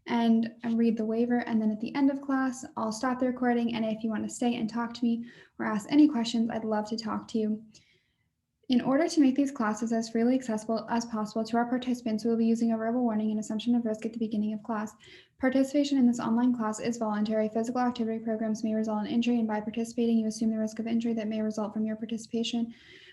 and read the waiver. And then at the end of class, I'll stop the recording. And if you want to stay and talk to me or ask any questions, I'd love to talk to you. In order to make these classes as freely accessible as possible to our participants, we will be using a verbal warning and assumption of risk at the beginning of class. Participation in this online class is voluntary. Physical activity programs may result in injury, and by participating, you assume the risk of injury that may result from your participation.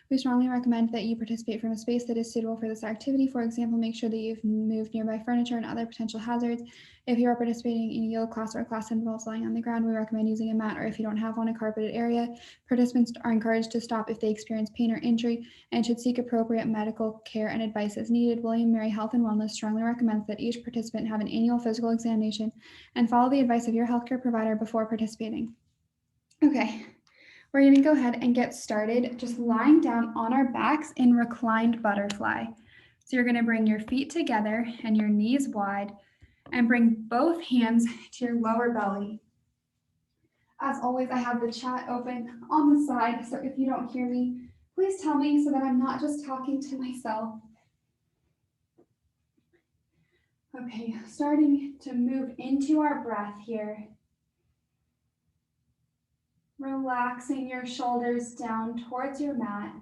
We strongly recommend that you participate from a space that is suitable for this activity. For example, make sure that you've moved nearby furniture and other potential hazards. If you are participating in a yoga class or a class that involves lying on the ground, we recommend using a mat, or if you don't have one, a carpeted area. Participants are encouraged to stop if they experience pain or injury and should seek appropriate medical care and advice as needed. William Mary Health and Wellness strongly recommends that each participant have an annual physical examination and follow the advice of your healthcare provider before participating. Okay. We're going to go ahead and get started just lying down on our backs in Reclined Butterfly. So you're going to bring your feet together and your knees wide and bring both hands to your lower belly. As always, I have the chat open on the side, so if you don't hear me, please tell me so that I'm not just talking to myself. Okay, starting to move into our breath here. Relaxing your shoulders down towards your mat.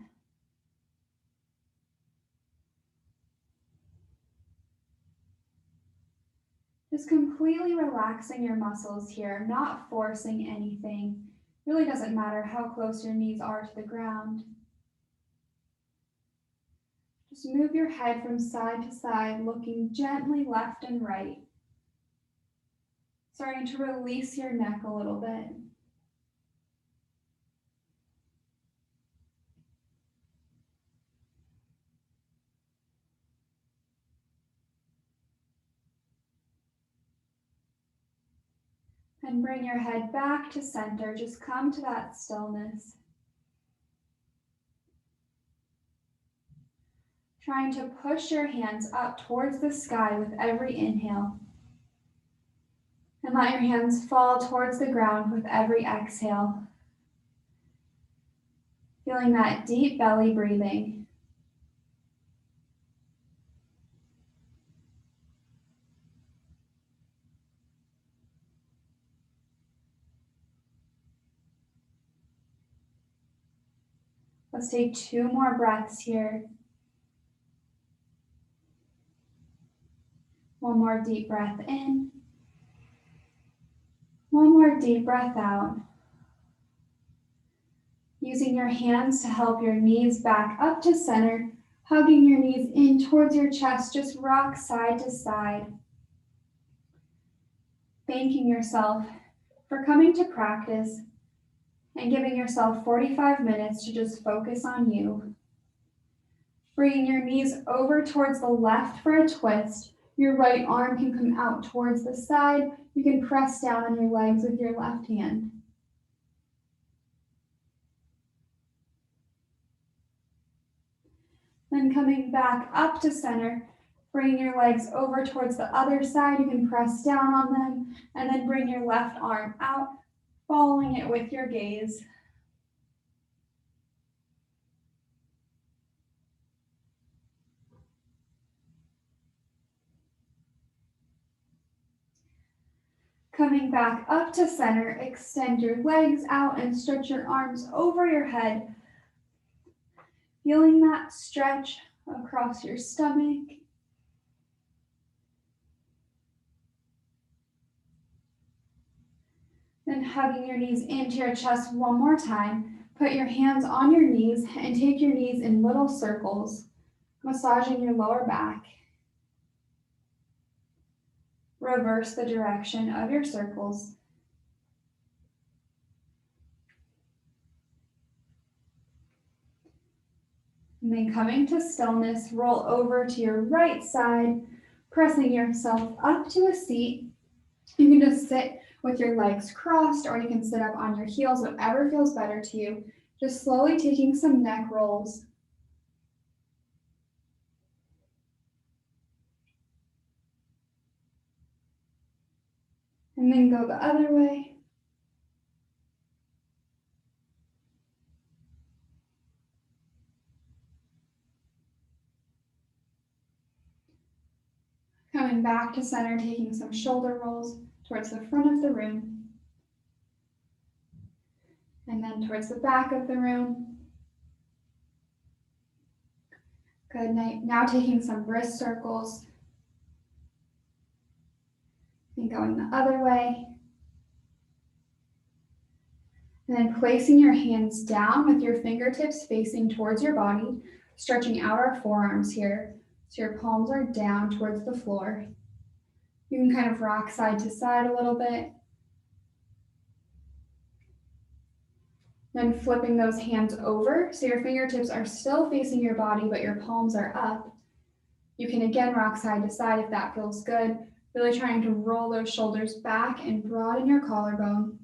Just completely relaxing your muscles here, not forcing anything. Really doesn't matter how close your knees are to the ground. Just move your head from side to side, looking gently left and right. Starting to release your neck a little bit. And bring your head back to center. Just come to that stillness. Trying to push your hands up towards the sky with every inhale. And let your hands fall towards the ground with every exhale. Feeling that deep belly breathing. Let's take 2 more breaths here. 1 more deep breath in. 1 more deep breath out. Using your hands to help your knees back up to center, hugging your knees in towards your chest, just rock side to side. Thanking yourself for coming to practice and giving yourself 45 minutes to just focus on you. Bringing your knees over towards the left for a twist. Your right arm can come out towards the side. You can press down on your legs with your left hand. Then coming back up to center, bringing your legs over towards the other side. You can press down on them and then bring your left arm out, following it with your gaze. Coming back up to center, extend your legs out and stretch your arms over your head. Feeling that stretch across your stomach. Then hugging your knees into your chest 1 more time. Put your hands on your knees and take your knees in little circles, massaging your lower back. Reverse the direction of your circles. And then coming to stillness, roll over to your right side, pressing yourself up to a seat. You can just sit with your legs crossed, or you can sit up on your heels, whatever feels better to you. Just slowly taking some neck rolls. And then go the other way. Coming Coming back to center, taking some shoulder rolls towards the front of the room. And then towards the back of the room. Good night. Now taking some wrist circles. And going the other way. And then placing your hands down with your fingertips facing towards your body, stretching out our forearms here. So your palms are down towards the floor. You can kind of rock side to side a little bit. Then flipping those hands over, so your fingertips are still facing your body, but your palms are up. You can again rock side to side if that feels good. Really trying to roll those shoulders back and broaden your collarbone.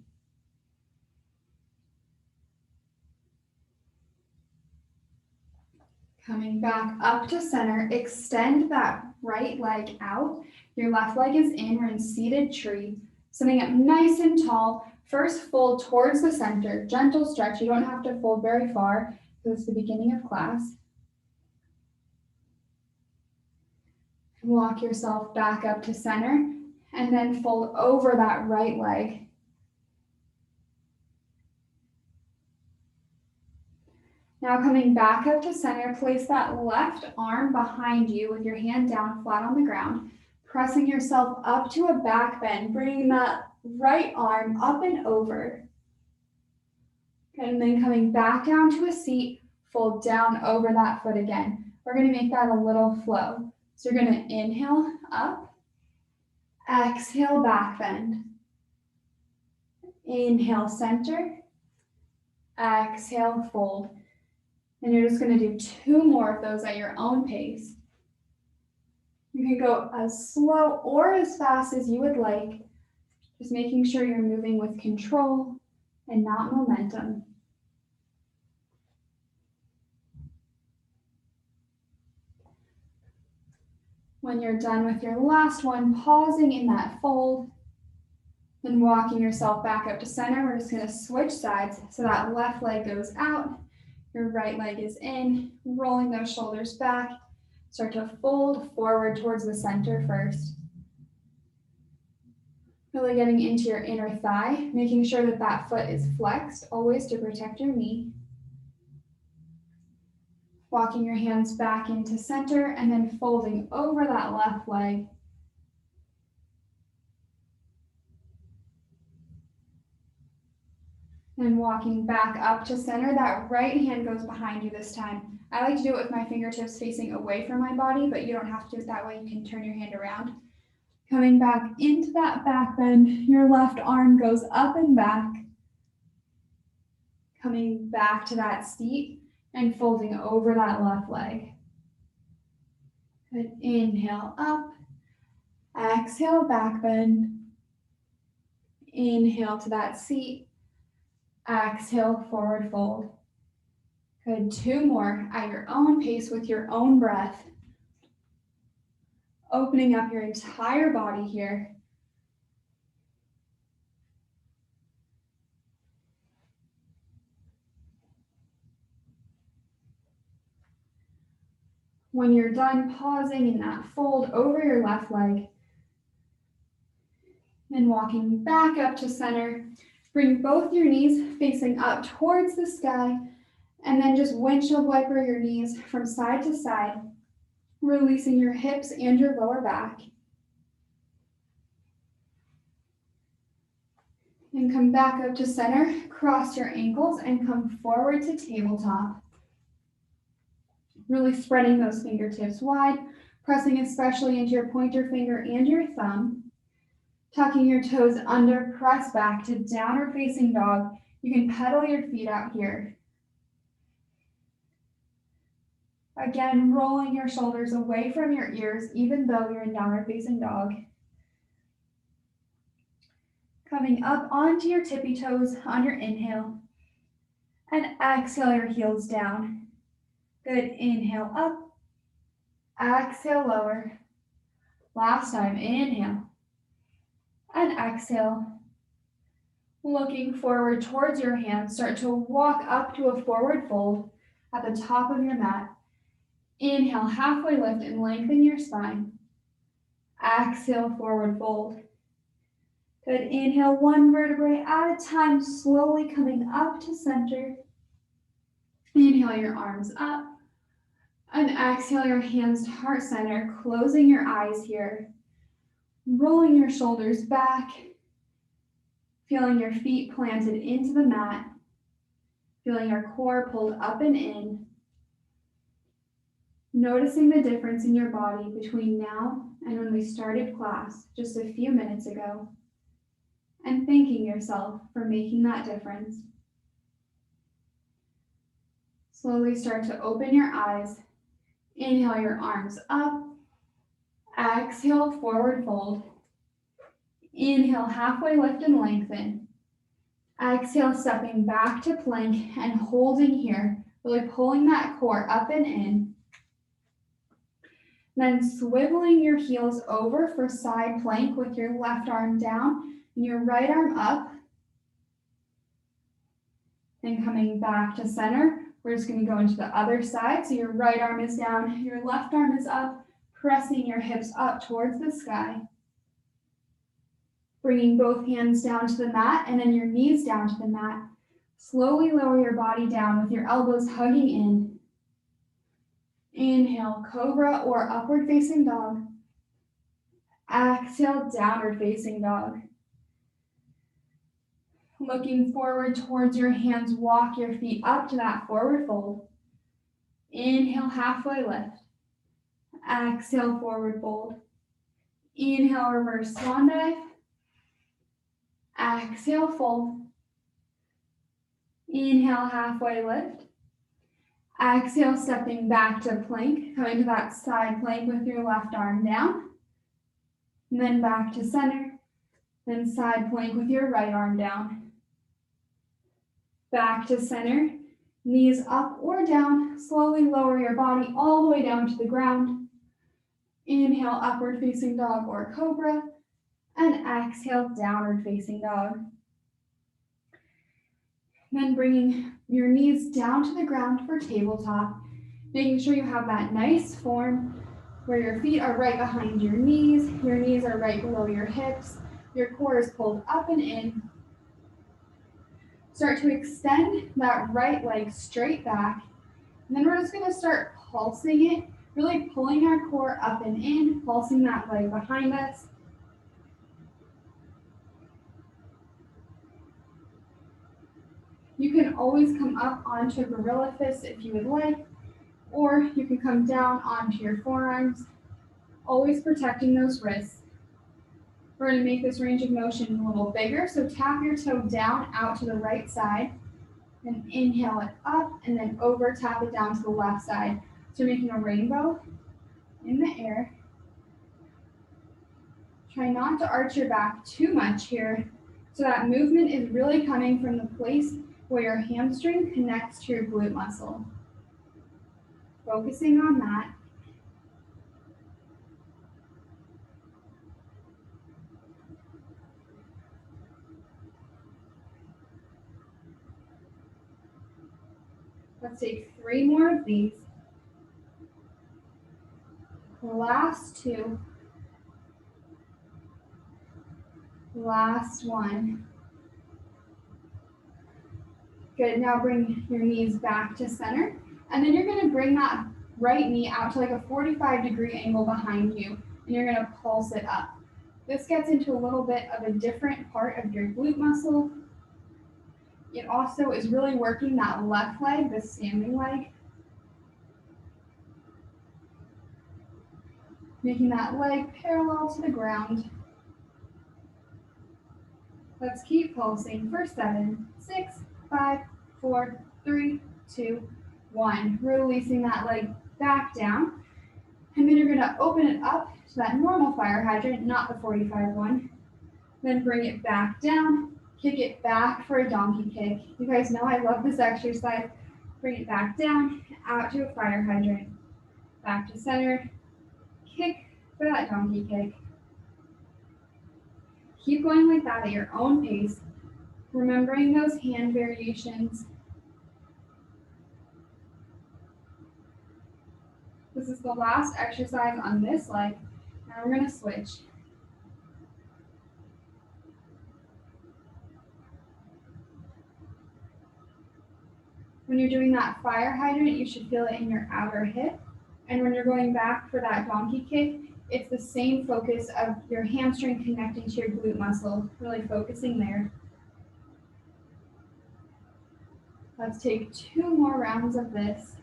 Coming back up to center, extend that right leg out. Your left leg is in, we're in seated tree. Sitting up nice and tall. First, fold towards the center. Gentle stretch. You don't have to fold very far because it's the beginning of class. Walk yourself back up to center and then fold over that right leg. Now coming back up to center, place that left arm behind you with your hand down flat on the ground, pressing yourself up to a back bend, bringing that right arm up and over. And then coming back down to a seat, fold down over that foot again. We're going to make that a little flow. So you're going to inhale up, exhale back bend. Inhale center, exhale fold. And you're just going to do 2 more of those at your own pace. You can go as slow or as fast as you would like, just making sure you're moving with control and not momentum. When you're done with your last one, pausing in that fold, then walking yourself back up to center. We're just going to switch sides so that left leg goes out. Your right leg is in, rolling those shoulders back. Start to fold forward towards the center first. Really getting into your inner thigh, making sure that that foot is flexed, always to protect your knee. Walking your hands back into center and then folding over that left leg. And walking back up to center, that right hand goes behind you this time. I like to do it with my fingertips facing away from my body, but you don't have to do it that way. You can turn your hand around. Coming back into that back bend, your left arm goes up and back. Coming back to that seat and folding over that left leg. Good. Inhale up, exhale back bend. Inhale to that seat. Exhale, forward fold. Good, 2 more at your own pace with your own breath. Opening up your entire body here. When you're done, pausing in that fold over your left leg. Then walking back up to center. Bring both your knees facing up towards the sky, and then just windshield wiper your knees from side to side, releasing your hips and your lower back. And come back up to center, cross your ankles, and come forward to tabletop. Really spreading those fingertips wide, pressing especially into your pointer finger and your thumb. Tucking your toes under, press back to downward facing dog. You can pedal your feet out here. Again, rolling your shoulders away from your ears, even though you're in downward facing dog. Coming up onto your tippy toes on your inhale. And exhale your heels down. Good, inhale up. Exhale lower. Last time, inhale. And exhale. Looking forward towards your hands, start to walk up to a forward fold at the top of your mat. Inhale, halfway lift and lengthen your spine. Exhale, forward fold. Good, inhale, one vertebrae at a time, slowly coming up to center. Inhale your arms up. And exhale your hands to heart center, closing your eyes here. Rolling your shoulders back. Feeling your feet planted into the mat. Feeling your core pulled up and in. Noticing the difference in your body between now and when we started class just a few minutes ago. And thanking yourself for making that difference. Slowly start to open your eyes. Inhale your arms up. Exhale, forward fold. Inhale, halfway lift and lengthen. Exhale, stepping back to plank and holding here, really pulling that core up and in. Then swiveling your heels over for side plank with your left arm down and your right arm up. Then coming back to center, we're just going to go into the other side. So your right arm is down, your left arm is up, pressing your hips up towards the sky. Bringing both hands down to the mat and then your knees down to the mat. Slowly lower your body down with your elbows hugging in. Inhale, cobra or upward facing dog. Exhale, downward facing dog. Looking forward towards your hands, walk your feet up to that forward fold. Inhale, halfway lift. Exhale, forward fold. Inhale, reverse swan dive. Exhale, fold. Inhale, halfway lift. Exhale, stepping back to plank, coming to that side plank with your left arm down. And then back to center. Then side plank with your right arm down. Back to center. Knees up or down. Slowly lower your body all the way down to the ground. Inhale, upward facing dog or cobra. And exhale, downward facing dog. Then bringing your knees down to the ground for tabletop, making sure you have that nice form where your feet are right behind your knees are right below your hips, your core is pulled up and in. Start to extend that right leg straight back, and then we're just going to start pulsing it, really pulling our core up and in, pulsing that leg behind us. You can always come up onto a gorilla fist if you would like, or you can come down onto your forearms, always protecting those wrists. We're going to make this range of motion a little bigger, so tap your toe down out to the right side, and inhale it up, and then over, tap it down to the left side. So you're making a rainbow in the air. Try not to arch your back too much here, so that movement is really coming from the place where your hamstring connects to your glute muscle. Focusing on that. Let's take 3 more of these. Last 2. Last 1. Good, now bring your knees back to center. And then you're gonna bring that right knee out to like a 45-degree angle behind you. And you're gonna pulse it up. This gets into a little bit of a different part of your glute muscle. It also is really working that left leg, the standing leg. Making that leg parallel to the ground. Let's keep pulsing for 7, 6, 5, 4, 3, 2, 1. Releasing that leg back down. And then you're going to open it up to that normal fire hydrant, not the 45 one. Then bring it back down. Kick it back for a donkey kick. You guys know I love this exercise. Bring it back down, out to a fire hydrant. Back to center. Kick for that donkey kick. Keep going like that at your own pace, remembering those hand variations. This is the last exercise on this leg, Now we're going to switch. When you're doing that fire hydrant, you should feel it in your outer hip. And when you're going back for that donkey kick, it's the same focus of your hamstring connecting to your glute muscle, really focusing there. Let's take 2 more rounds of this.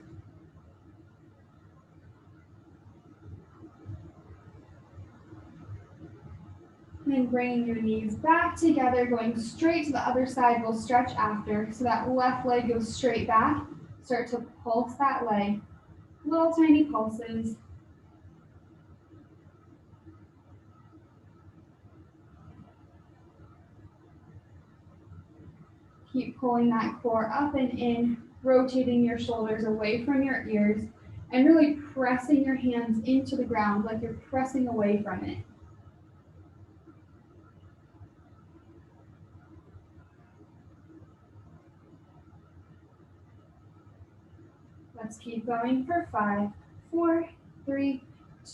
And then bringing your knees back together, going straight to the other side. We'll stretch after. So that left leg goes straight back. Start to pulse that leg. Little tiny pulses. Keep pulling that core up and in, rotating your shoulders away from your ears, and really pressing your hands into the ground like you're pressing away from it. Let's keep going for 5, 4, 3,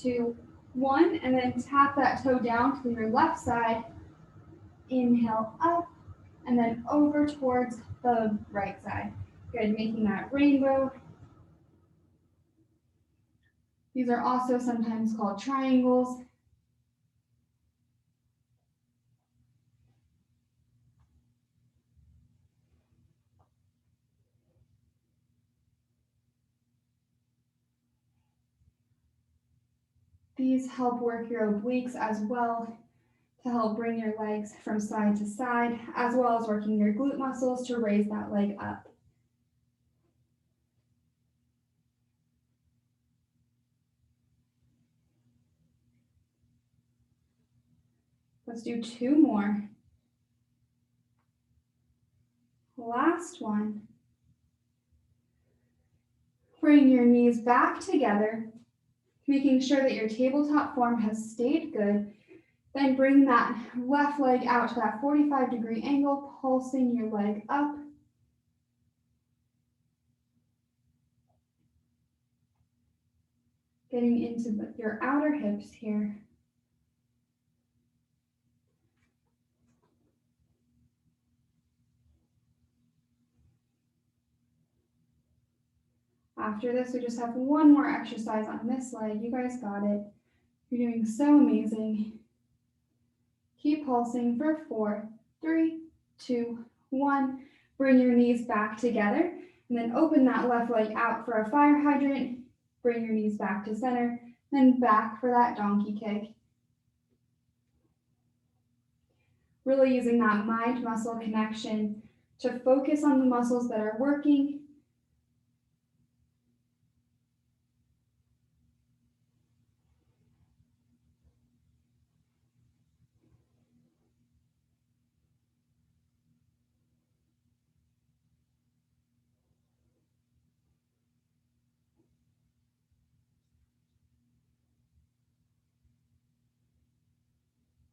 2, 1, and then tap that toe down to your left side. Inhale up, and then over towards the right side. Good, making that rainbow. These are also sometimes called triangles. These help work your obliques as well to help bring your legs from side to side, as well as working your glute muscles to raise that leg up. Let's do 2 more. Last one. Bring your knees back together, making sure that your tabletop form has stayed good. Then bring that left leg out to that 45-degree angle, pulsing your leg up. Getting into your outer hips here. After this, we just have 1 more exercise on this leg. You guys got it. You're doing so amazing. Keep pulsing for 4, 3, 2, 1. Bring your knees back together, and then open that left leg out for a fire hydrant. Bring your knees back to center, then back for that donkey kick. Really using that mind-muscle connection to focus on the muscles that are working.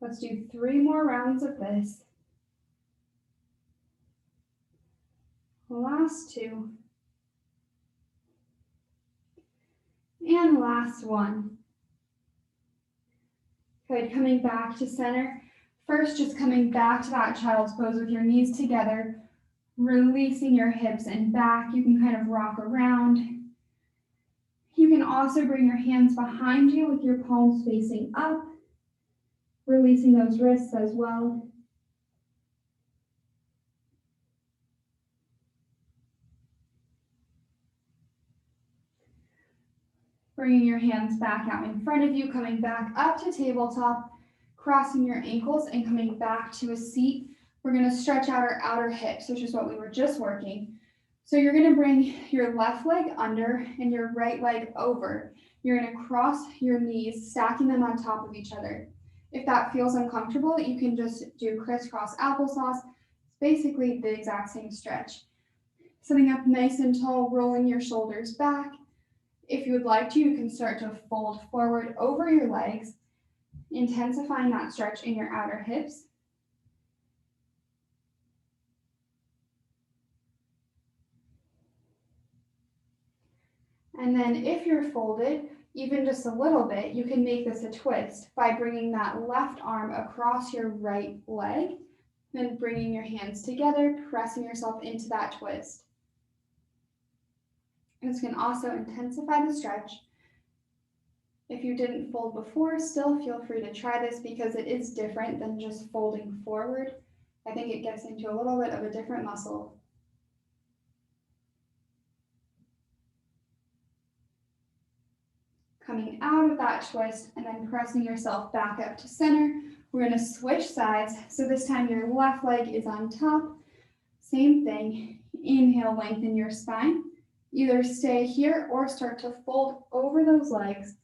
Let's do 3 more rounds of this. Last 2. And last 1. Good, coming back to center. First, just coming back to that child's pose with your knees together, releasing your hips and back. You can kind of rock around. You can also bring your hands behind you with your palms facing up, releasing those wrists as well. Bringing your hands back out in front of you, coming back up to tabletop, crossing your ankles and coming back to a seat. We're going to stretch out our outer hips, which is what we were just working. So you're going to bring your left leg under and your right leg over. You're going to cross your knees, stacking them on top of each other. If that feels uncomfortable, you can just do crisscross applesauce. It's basically the exact same stretch. Sitting up nice and tall, rolling your shoulders back. If you would like to, you can start to fold forward over your legs, intensifying that stretch in your outer hips. And then if you're folded, even just a little bit, you can make this a twist by bringing that left arm across your right leg, then bringing your hands together, pressing yourself into that twist. This can also intensify the stretch. If you didn't fold before, still feel free to try this because it is different than just folding forward. I think it gets into a little bit of a different muscle. Coming out of that twist and then pressing yourself back up to center. We're going to switch sides. So this time your left leg is on top. Same thing. Inhale, lengthen your spine. Either stay here or start to fold over those legs.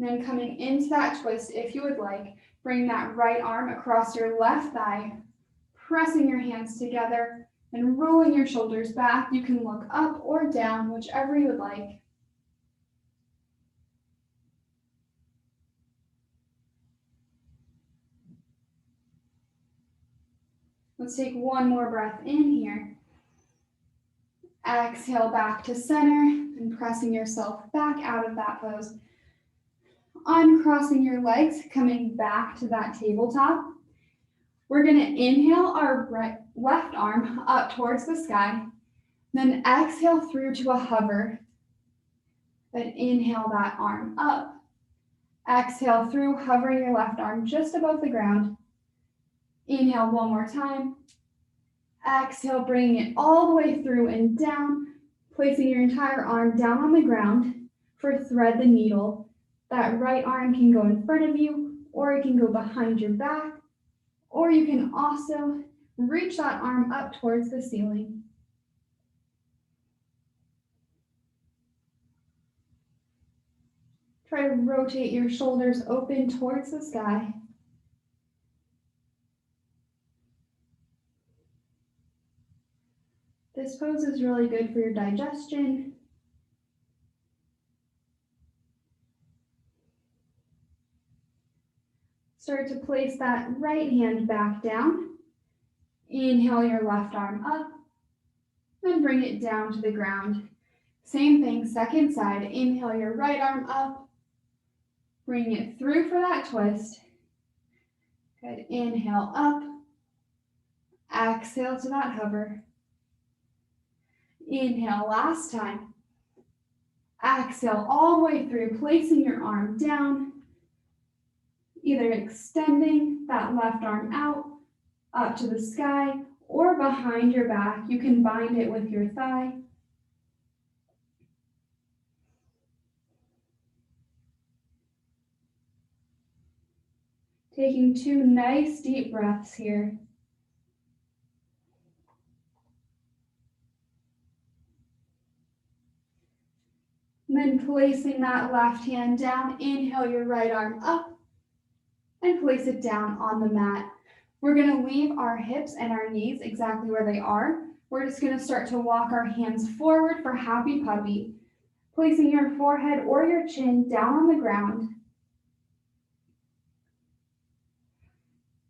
Then coming into that twist, if you would like, bring that right arm across your left thigh, pressing your hands together and rolling your shoulders back. You can look up or down, whichever you would like. Let's take one more breath in here. Exhale back to center and pressing yourself back out of that pose. Uncrossing your legs, coming back to that tabletop. We're going to inhale our left arm up towards the sky, then exhale through to a hover. Then inhale that arm up. Exhale through, hovering your left arm just above the ground. Inhale one more time. Exhale, bringing it all the way through and down, placing your entire arm down on the ground for thread the needle. That right arm can go in front of you, or it can go behind your back, or you can also reach that arm up towards the ceiling. Try to rotate your shoulders open towards the sky. This pose is really good for your digestion. Start to place that right hand back down. Inhale your left arm up, then bring it down to the ground. Same thing, second side. Inhale your right arm up, bring it through for that twist. Good, inhale up, exhale to that hover. Inhale last time. Exhale all the way through, placing your arm down, either extending that left arm out, up to the sky, or behind your back. You can bind it with your thigh. Taking two nice deep breaths here. And then placing that left hand down, inhale your right arm up and place it down on the mat. We're going to leave our hips and our knees exactly where they are. We're just going to start to walk our hands forward for happy puppy, placing your forehead or your chin down on the ground.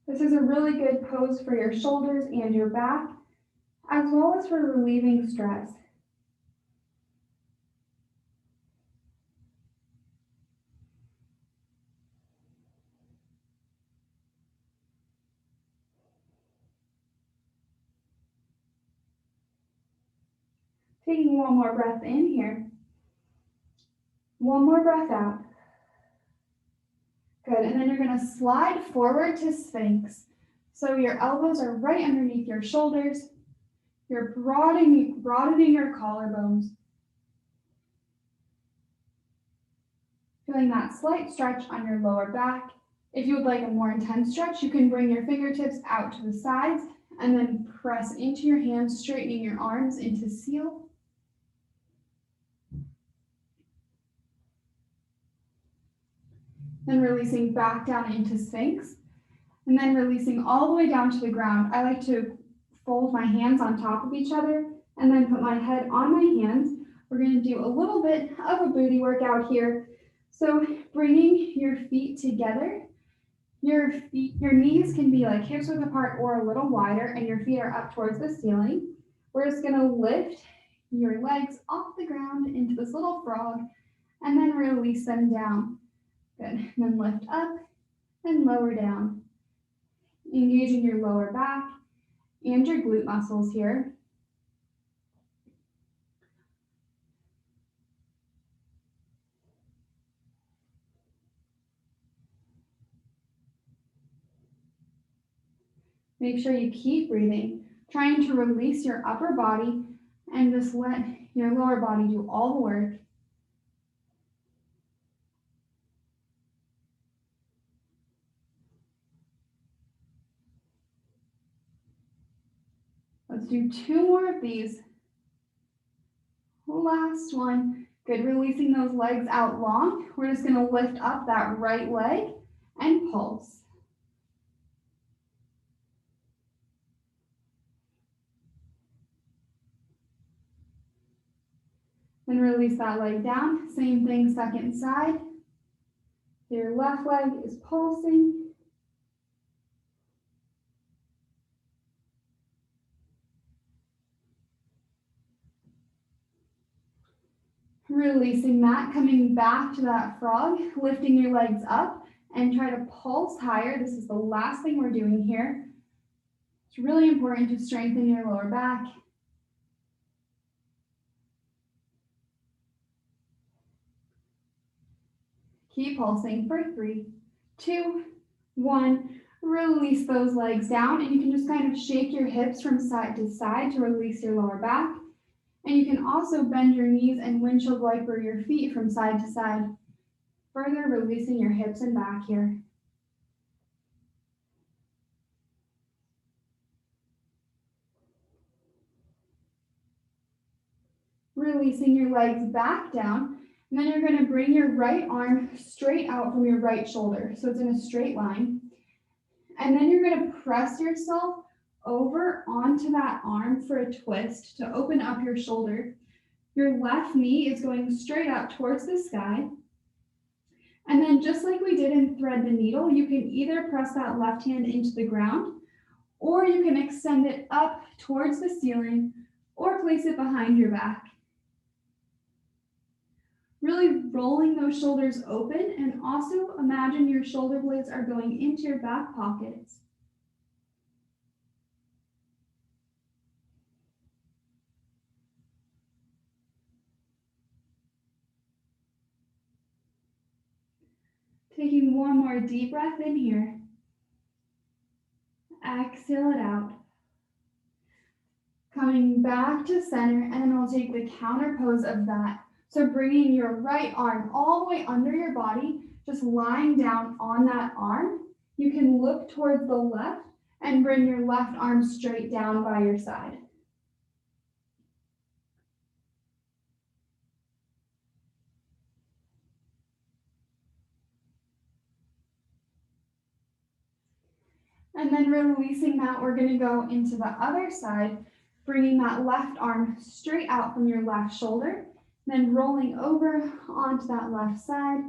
This is a really good pose for your shoulders and your back, as well as for relieving stress. Taking one more breath in here. One more breath out. Good, and then you're going to slide forward to Sphinx. So your elbows are right underneath your shoulders. You're broadening your collarbones. Feeling that slight stretch on your lower back. If you would like a more intense stretch, you can bring your fingertips out to the sides and then press into your hands, straightening your arms into seal. Then releasing back down into Sphinx, and then releasing all the way down to the ground. I like to fold my hands on top of each other and then put my head on my hands. We're going to do a little bit of a booty workout here. So bringing your feet together, your knees can be like hips width apart or a little wider, and your feet are up towards the ceiling. We're just gonna lift your legs off the ground into this little frog, and then release them down. Good, and then lift up and lower down. Engaging your lower back and your glute muscles here. Make sure you keep breathing, trying to release your upper body and just let your lower body do all the work. Let's do 2 more of these. Last one. Good, releasing those legs out long. We're just gonna lift up that right leg and pulse. Then release that leg down. Same thing, second side. Your left leg is pulsing. Releasing that, coming back to that frog, lifting your legs up and try to pulse higher. This is the last thing we're doing here. It's really important to strengthen your lower back. Keep pulsing for 3, 2, 1. Release those legs down, and you can just kind of shake your hips from side to side to release your lower back. And you can also bend your knees and windshield wiper your feet from side to side, further releasing your hips and back here. Releasing your legs back down, and then you're going to bring your right arm straight out from your right shoulder, so it's in a straight line. And then you're going to press yourself over onto that arm for a twist to open up your shoulder. Your left knee is going straight up towards the sky. And then just like we did in thread the needle, you can either press that left hand into the ground, or you can extend it up towards the ceiling, or place it behind your back. Really rolling those shoulders open, and also imagine your shoulder blades are going into your back pockets. Taking one more deep breath in here. Exhale it out. Coming back to center, and then we'll take the counter pose of that. So bringing your right arm all the way under your body, just lying down on that arm. You can look towards the left and bring your left arm straight down by your side. And then releasing that, we're going to go into the other side, bringing that left arm straight out from your left shoulder, then rolling over onto that left side.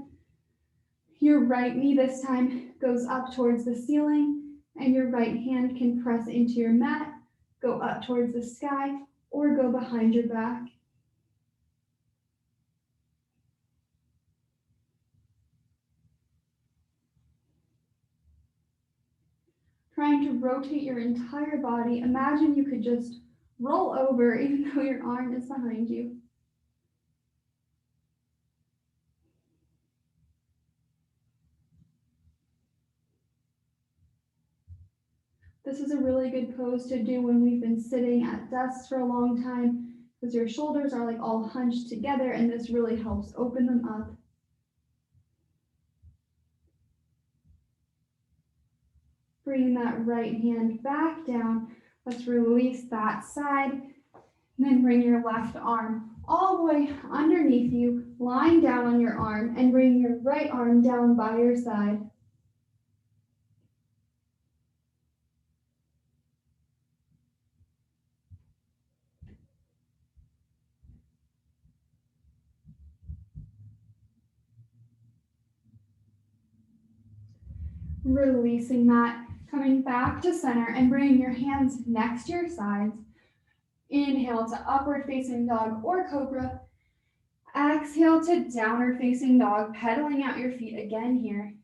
Your right knee this time goes up towards the ceiling, and your right hand can press into your mat, go up towards the sky, or go behind your back. Trying to rotate your entire body. Imagine you could just roll over even though your arm is behind you. This is a really good pose to do when we've been sitting at desks for a long time, because your shoulders are like all hunched together, and this really helps open them up. Bring that right hand back down. Let's release that side. And then bring your left arm all the way underneath you, lying down on your arm, and bring your right arm down by your side. Releasing that, coming back to center and bringing your hands next to your sides. Inhale to upward facing dog or cobra. Exhale to downward facing dog, pedaling out your feet again here.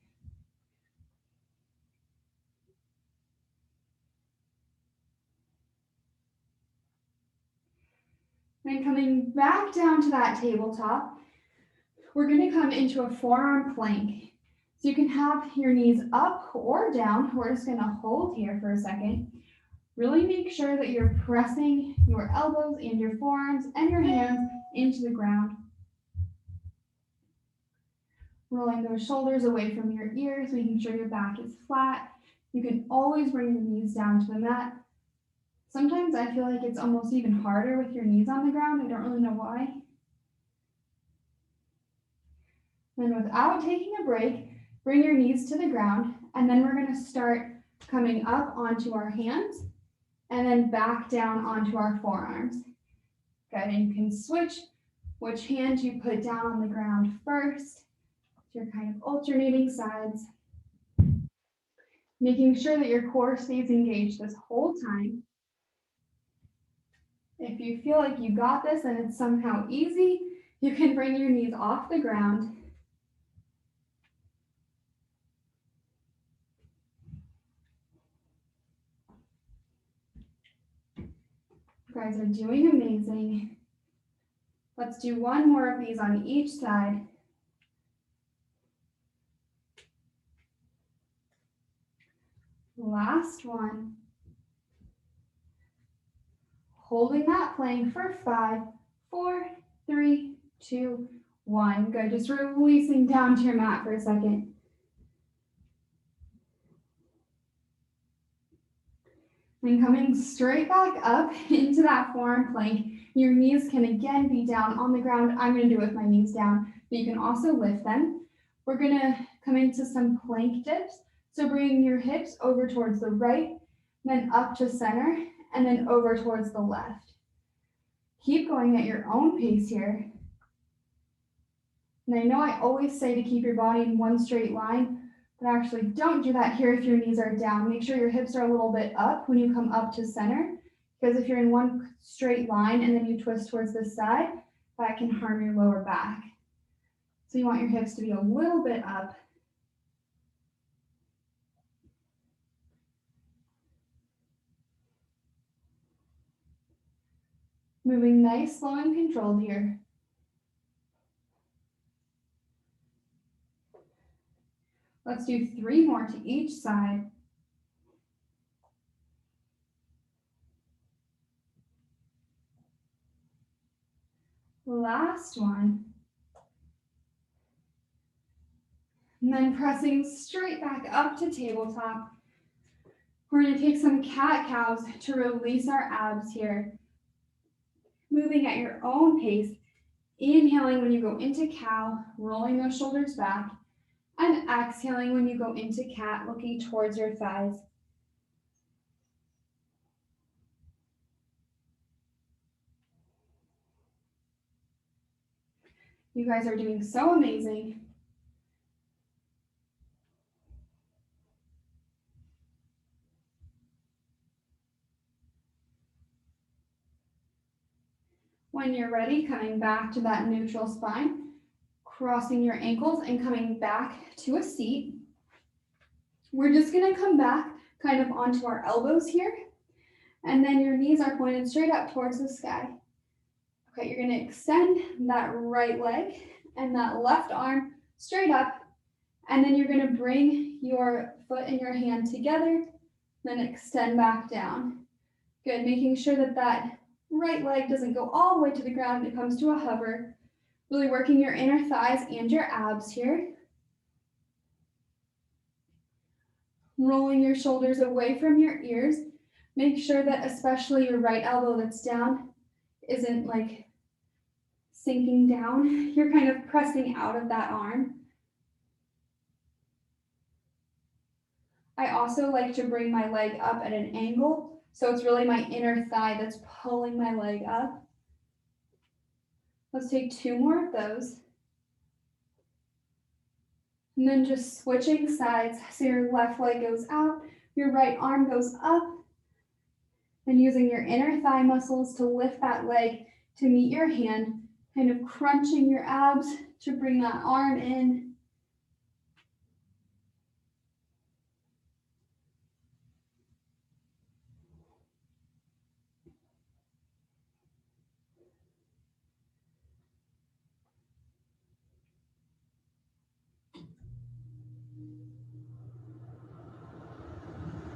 Then coming back down to that tabletop, we're going to come into a forearm plank. So you can have your knees up or down. We're just going to hold here for a second. Really make sure that you're pressing your elbows and your forearms and your hands into the ground. Rolling those shoulders away from your ears, making sure your back is flat. You can always bring your knees down to the mat. Sometimes I feel like it's almost even harder with your knees on the ground. I don't really know why. Then without taking a break, bring your knees to the ground, and then we're going to start coming up onto our hands and then back down onto our forearms. Good, and you can switch which hand you put down on the ground first. So you're kind of alternating sides, making sure that your core stays engaged this whole time. If you feel like you got this and it's somehow easy, you can bring your knees off the ground. You guys are doing amazing. Let's do one more of these on each side. Last one. Holding that plank for 5, 4, 3, 2, 1. Good, just releasing down to your mat for a second. And coming straight back up into that forearm plank. Your knees can again be down on the ground. I'm going to do it with my knees down, but you can also lift them. We're going to come into some plank dips. So bringing your hips over towards the right, then up to center, and then over towards the left. Keep going at your own pace here. And I know I always say to keep your body in one straight line, but actually don't do that here if your knees are down. Make sure your hips are a little bit up when you come up to center, because if you're in one straight line and then you twist towards this side, that can harm your lower back. So you want your hips to be a little bit up. Moving nice, slow, and controlled here. Let's do 3 more to each side. Last one. And then pressing straight back up to tabletop. We're going to take some cat-cows to release our abs here. Moving at your own pace. Inhaling when you go into cow, rolling those shoulders back. And exhaling when you go into cat, looking towards your thighs. You guys are doing so amazing. When you're ready, coming back to that neutral spine, crossing your ankles and coming back to a seat. We're just going to come back kind of onto our elbows here, and then your knees are pointed straight up towards the sky. Okay, you're going to extend that right leg and that left arm straight up, and then you're going to bring your foot and your hand together, then extend back down. Good, making sure that that right leg doesn't go all the way to the ground. It comes to a hover. Really working your inner thighs and your abs here. Rolling your shoulders away from your ears. Make sure that especially your right elbow that's down isn't like sinking down. You're kind of pressing out of that arm. I also like to bring my leg up at an angle, so it's really my inner thigh that's pulling my leg up. Let's take 2 more of those. And then just switching sides. So your left leg goes out, your right arm goes up, and using your inner thigh muscles to lift that leg to meet your hand, kind of crunching your abs to bring that arm in.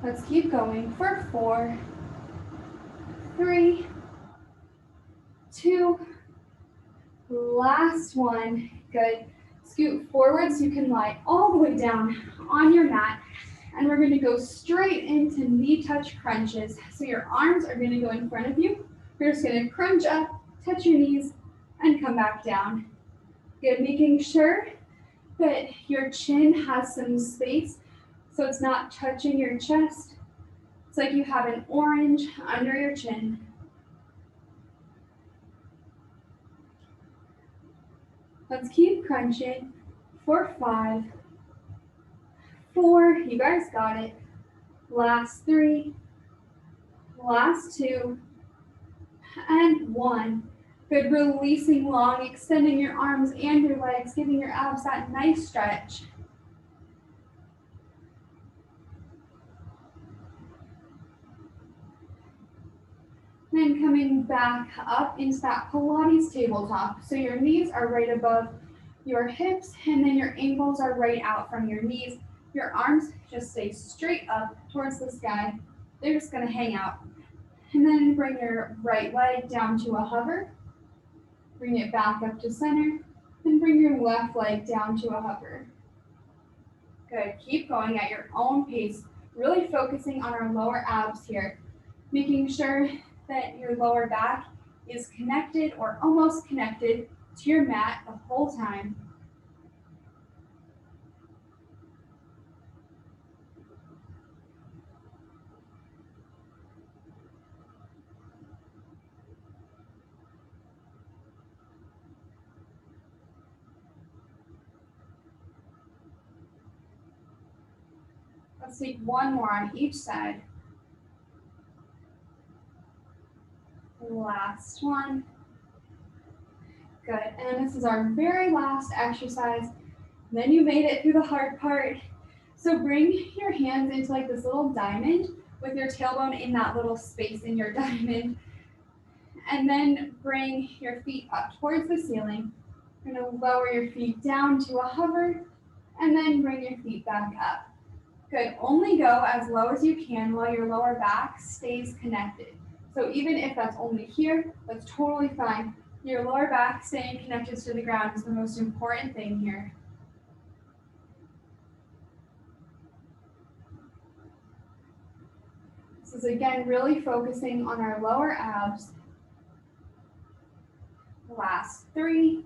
Let's keep going for 4, 3, 2, last one. Good. Scoot forward so you can lie all the way down on your mat. And we're going to go straight into knee touch crunches. So your arms are going to go in front of you. You're just going to crunch up, touch your knees, and come back down. Good. Making sure that your chin has some space so it's not touching your chest. It's like you have an orange under your chin. Let's keep crunching for 5, 4, you guys got it. Last 3, last 2, and 1. Good, releasing long, extending your arms and your legs, giving your abs that nice stretch. Then coming back up into that Pilates tabletop. So your knees are right above your hips, and then your ankles are right out from your knees. Your arms just stay straight up towards the sky. They're just going to hang out. And then bring your right leg down to a hover. Bring it back up to center. And bring your left leg down to a hover. Good. Keep going at your own pace. Really focusing on our lower abs here. Making sure that your lower back is connected or almost connected to your mat the whole time. Let's take one more on each side. Last one. Good. And this is our very last exercise. Then you made it through the hard part. So bring your hands into like this little diamond with your tailbone in that little space in your diamond. And then bring your feet up towards the ceiling. You're going to lower your feet down to a hover and then bring your feet back up. Good. Only go as low as you can while your lower back stays connected. So even if that's only here, that's totally fine. Your lower back staying connected to the ground is the most important thing here. This is again really focusing on our lower abs. Last 3,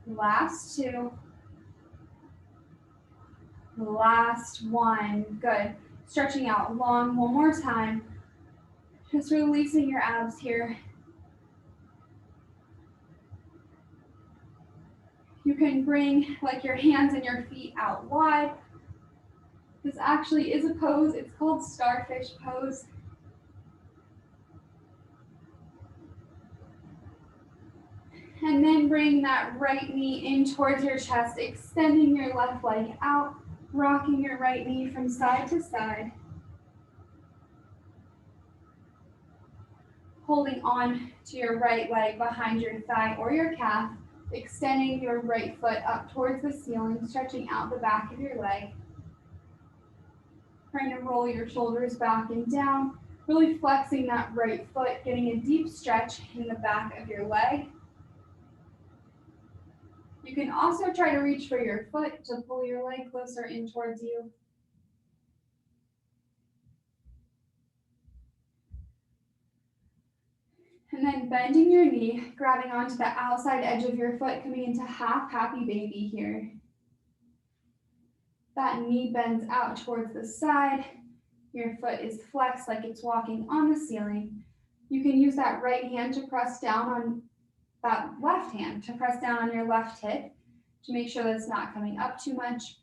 last 2, last 1. Good. Stretching out long one more time. Just releasing your abs here. You can bring like your hands and your feet out wide. This actually is a pose. It's called Starfish Pose. And then bring that right knee in towards your chest, extending your left leg out, rocking your right knee from side to side. Holding on to your right leg behind your thigh or your calf, extending your right foot up towards the ceiling, stretching out the back of your leg. Trying to roll your shoulders back and down, really flexing that right foot, getting a deep stretch in the back of your leg. You can also try to reach for your foot to pull your leg closer in towards you. And then bending your knee, grabbing onto the outside edge of your foot, coming into half happy baby here. That knee bends out towards the side. Your foot is flexed like it's walking on the ceiling. You can use that right hand to press down on that left hand, to press down on your left hip. to make sure that it's not coming up too much.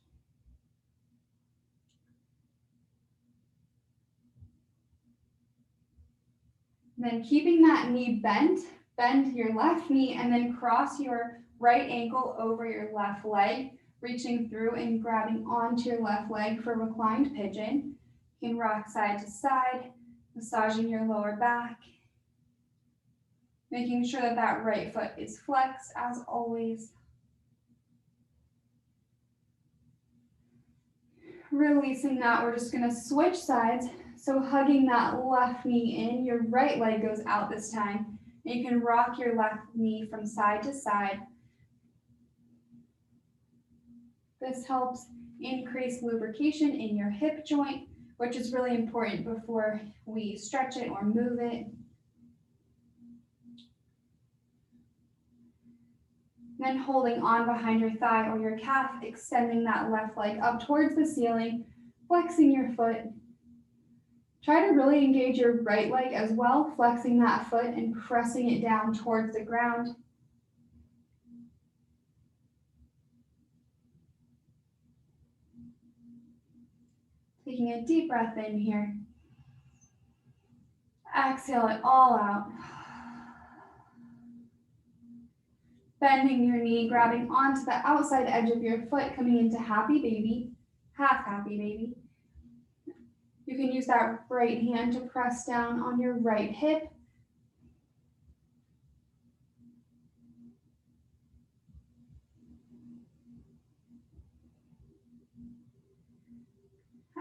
Then keeping that knee bent, bend your left knee and then cross your right ankle over your left leg, reaching through and grabbing onto your left leg for reclined pigeon. You can rock side to side, massaging your lower back, making sure that that right foot is flexed as always. Releasing that, we're just gonna switch sides. So hugging that left knee in, your right leg goes out this time. And you can rock your left knee from side to side. This helps increase lubrication in your hip joint, which is really important before we stretch it or move it. Then holding on behind your thigh or your calf, extending that left leg up towards the ceiling, flexing your foot. Try to really engage your right leg as well, flexing that foot and pressing it down towards the ground. Taking a deep breath in here. Exhale it all out. Bending your knee, grabbing onto the outside edge of your foot, coming into happy baby, half happy baby. You can use that right hand to press down on your right hip.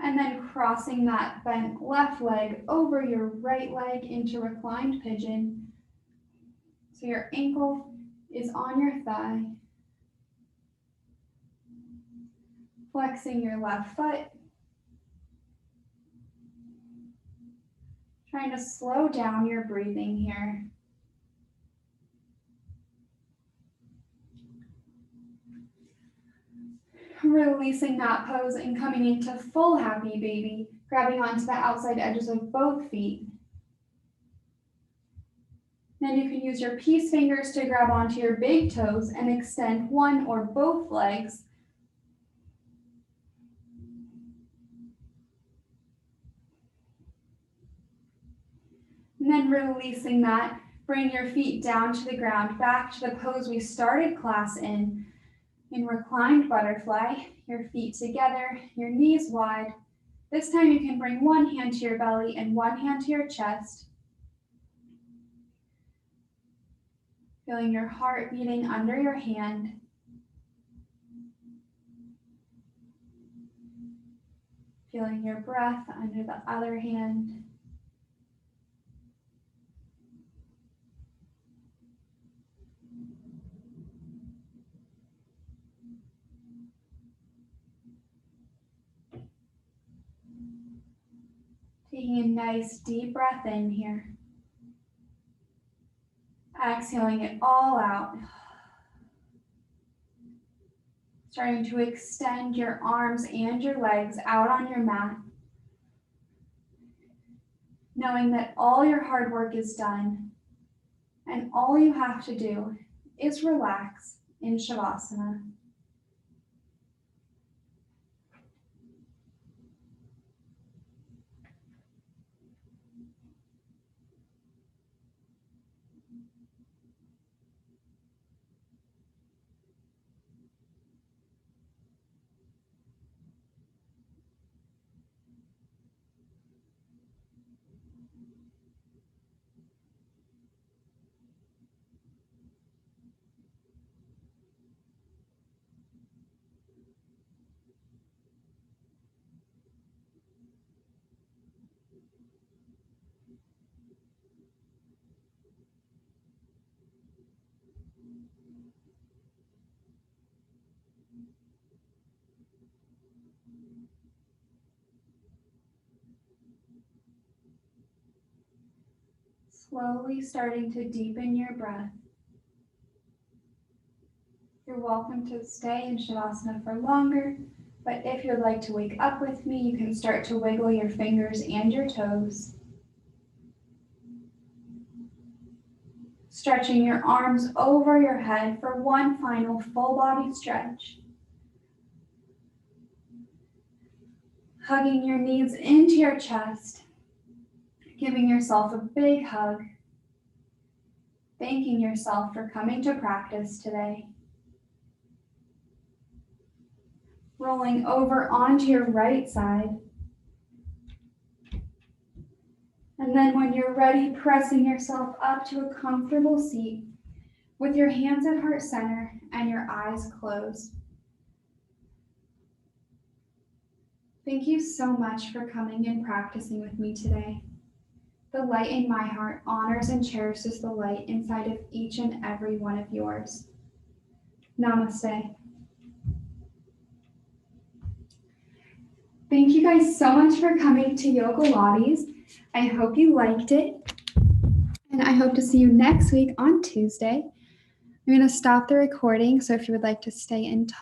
And then crossing that bent left leg over your right leg into reclined pigeon. So your ankle is on your thigh. Flexing your left foot. Trying to slow down your breathing here. Releasing that pose and coming into full happy baby, grabbing onto the outside edges of both feet. Then you can use your peace fingers to grab onto your big toes and extend one or both legs. And then releasing that, bring your feet down to the ground, back to the pose we started class in Reclined Butterfly. Your feet together, your knees wide. This time you can bring one hand to your belly and one hand to your chest. Feeling your heart beating under your hand. Feeling your breath under the other hand. Taking a nice deep breath in here. Exhaling it all out. Starting to extend your arms and your legs out on your mat. Knowing that all your hard work is done and all you have to do is relax in Shavasana. Slowly starting to deepen your breath. You're welcome to stay in Shavasana for longer, but if you'd like to wake up with me, you can start to wiggle your fingers and your toes. Stretching your arms over your head for one final full body stretch. Hugging your knees into your chest. Giving yourself a big hug. Thanking yourself for coming to practice today. Rolling over onto your right side. And then when you're ready, pressing yourself up to a comfortable seat with your hands at heart center and your eyes closed. Thank you so much for coming and practicing with me today. The light in my heart honors and cherishes the light inside of each and every one of yours. Namaste. Thank you guys so much for coming to Yogalates. I hope you liked it. And I hope to see you next week on Tuesday. I'm going to stop the recording, so if you would like to stay in touch,